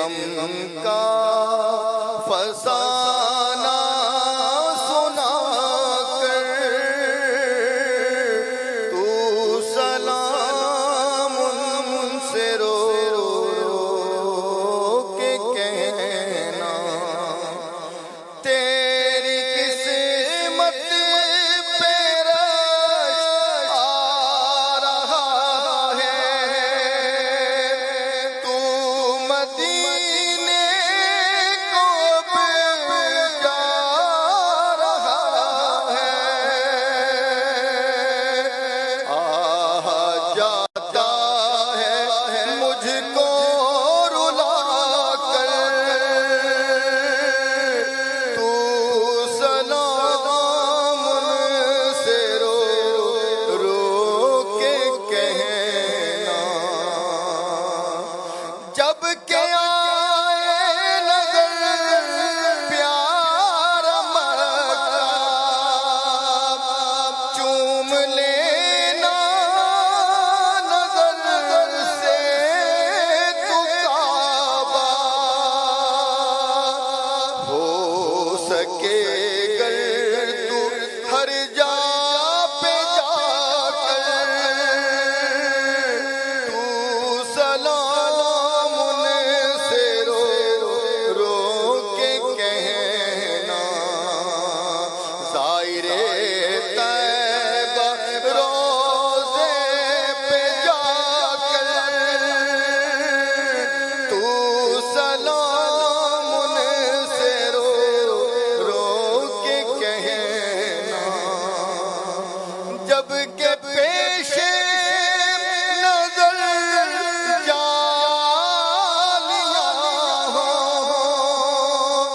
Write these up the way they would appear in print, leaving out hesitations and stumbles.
غم کا فسانہ سنا کر تو سلام ان سے رو کے کہنا تیری قسمت پہ رشک آ رہا ہے تو مدینے کو جا رہا ہے جاتا ہے مجھ کو رلا کر تو سلام ان سے رو کے کہنا جب کہ آئے نظر پیار مکہ چوم لینا نظر سے تو کعبہ ہو سکے گر تو ہر جا پہ جا کر تو سلام ان سے رو کے کہنا زائر طیبہ روضے پہ جا کر تو سلام ان سے رو کے کہنا جب کہ پیش نظر جالیاں ہوں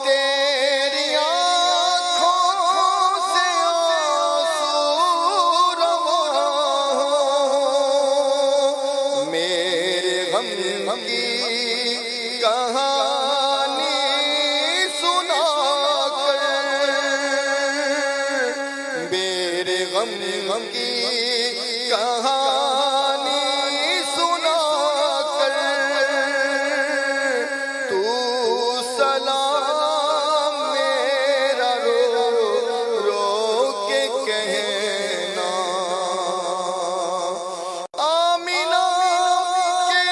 تیری آنکھوں سے آنسو رواں ہوں میرے غم کی کہانی سنا کر میرے غم کی کہانی سنا کر تو سلام میرا رو کے کہنا آمینہ کے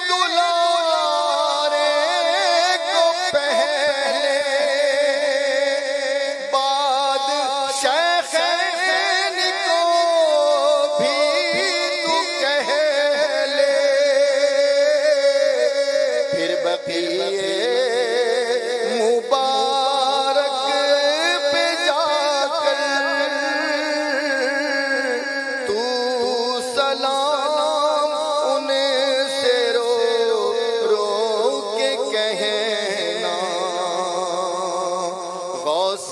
دلارے کو پہلے بعد شیخین کو بھی تو کہہ لے پھر بقیے مبارک پہ جا کر تو سلام ان سے رو کے کہنا غوث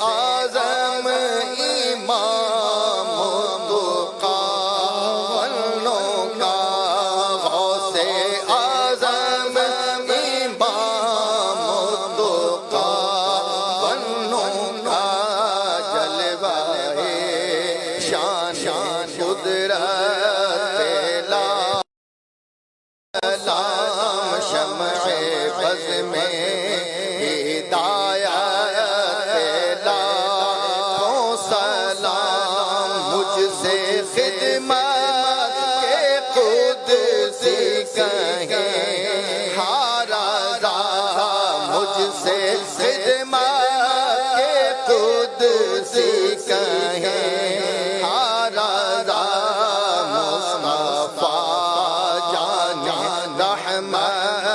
اعظم امام متقی والنوں کا غوث اعظم امام متقی والنوں کا جلوہ شان قدرت لا سلام شمع بز میں ہدایت لاکھوں سلام مجھ سے خدمت کے قدسی کہیں ہارا مجھ سے خدمت کے قدسی کہیں ہارا مصطفیٰ جان رحمت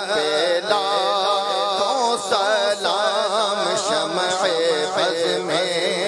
پہ لاکھوں سلام شمع بز میں